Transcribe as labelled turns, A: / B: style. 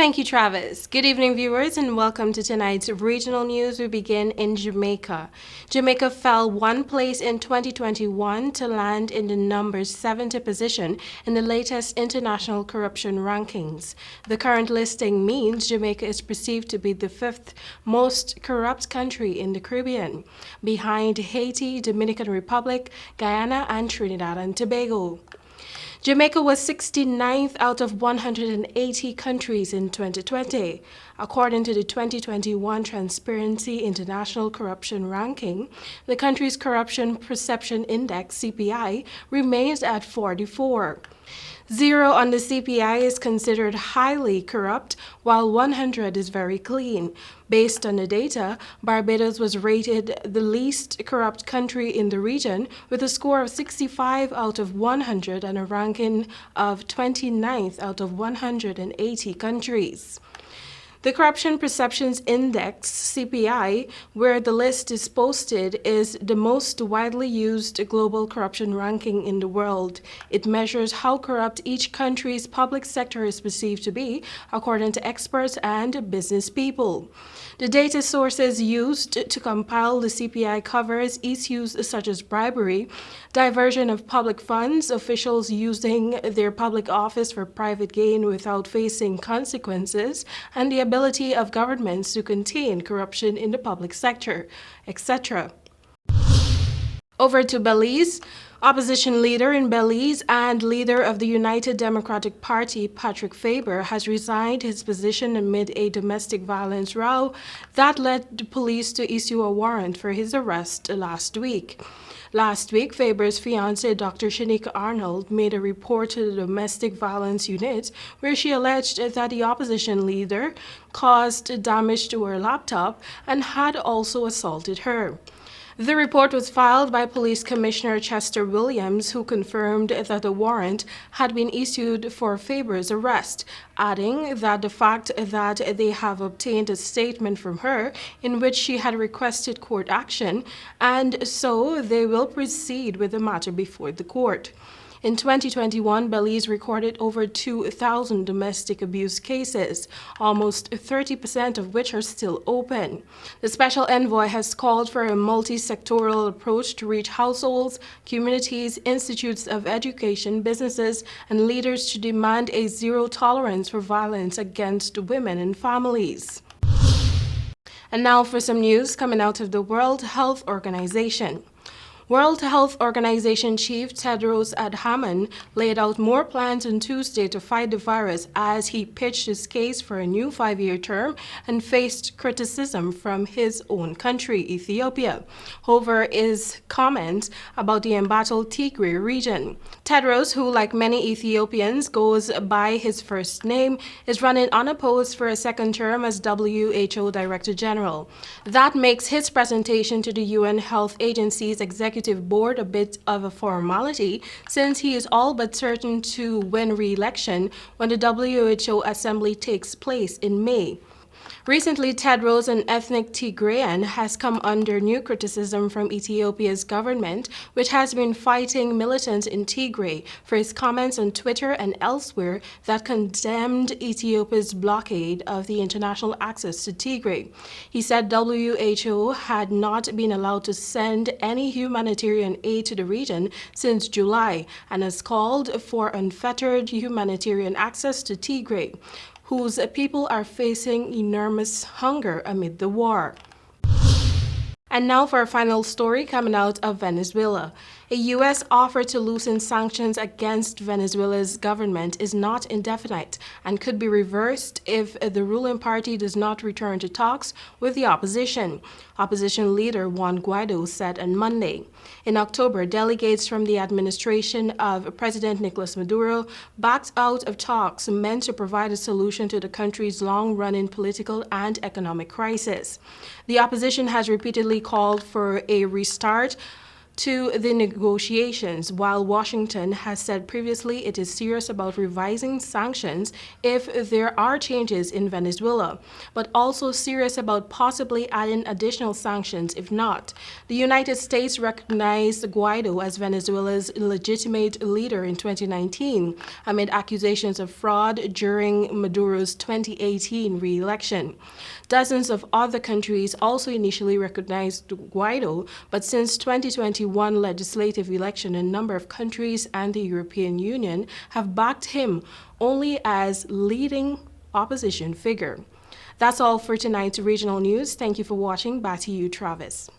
A: Thank you, Travis. Good evening, viewers, and welcome to tonight's regional news. We begin in Jamaica. Jamaica fell one place in 2021 to land in the number 70 position in the latest international corruption rankings. The current listing means Jamaica is perceived to be the fifth most corrupt country in the Caribbean, behind Haiti, Dominican Republic, Guyana, and Trinidad and Tobago. Jamaica was 69th out of 180 countries in 2020. According to the 2021 Transparency International Corruption Ranking, the country's Corruption Perception Index, CPI, remains at 44. 0 on the CPI is considered highly corrupt, while 100 is very clean. Based on the data, Barbados was rated the least corrupt country in the region with a score of 65 out of 100 and a ranking of 29th out of 180 countries. The Corruption Perceptions Index, CPI, where the list is posted, is the most widely used global corruption ranking in the world. It measures how corrupt each country's public sector is perceived to be, according to experts and business people. The data sources used to compile the CPI covers issues such as bribery, diversion of public funds, officials using their public office for private gain without facing consequences, and the ability of governments to contain corruption in the public sector, etc. Over to Belize. Opposition leader in Belize and leader of the United Democratic Party, Patrick Faber, has resigned his position amid a domestic violence row that led the police to issue a warrant for his arrest last week. Last week, Faber's fiancée, Dr. Shanika Arnold, made a report to the Domestic Violence Unit where she alleged that the opposition leader caused damage to her laptop and had also assaulted her. The report was filed by Police Commissioner Chester Williams, who confirmed that a warrant had been issued for Faber's arrest, adding that the fact that they have obtained a statement from her in which she had requested court action, and so they will proceed with the matter before the court. In 2021, Belize recorded over 2,000 domestic abuse cases, almost 30% of which are still open. The special envoy has called for a multi-sectoral approach to reach households, communities, institutes of education, businesses, and leaders to demand a zero tolerance for violence against women and families. And now for some news coming out of the World Health Organization. World Health Organization Chief Tedros Adhanom laid out more plans on Tuesday to fight the virus as he pitched his case for a new 5-year term and faced criticism from his own country, Ethiopia, over his comments about the embattled Tigray region. Tedros, who like many Ethiopians goes by his first name, is running unopposed for a second term as WHO Director General. That makes his presentation to the UN Health Agency's Executive Board a bit of a formality, since he is all but certain to win re-election when the WHO Assembly takes place in May. Recently, Tedros, an ethnic Tigrayan, has come under new criticism from Ethiopia's government, which has been fighting militants in Tigray for his comments on Twitter and elsewhere that condemned Ethiopia's blockade of the international access to Tigray. He said WHO had not been allowed to send any humanitarian aid to the region since July and has called for unfettered humanitarian access to Tigray, whose people are facing enormous hunger amid the war. And now for a final story coming out of Venezuela. A U.S. offer to loosen sanctions against Venezuela's government is not indefinite and could be reversed if the ruling party does not return to talks with the opposition, opposition leader Juan Guaido said on Monday. In October, delegates from the administration of President Nicolas Maduro backed out of talks meant to provide a solution to the country's long-running political and economic crisis. The opposition has repeatedly called for a restart to the negotiations, while Washington has said previously it is serious about revising sanctions if there are changes in Venezuela, but also serious about possibly adding additional sanctions if not. The United States recognized Guaido as Venezuela's legitimate leader in 2019 amid accusations of fraud during Maduro's 2018 re-election. Dozens of other countries also initially recognized Guaido, but since 2021 legislative election, a number of countries and the European Union have backed him only as leading opposition figure. That's all for tonight's regional news. Thank you for watching. Back to you, Travis.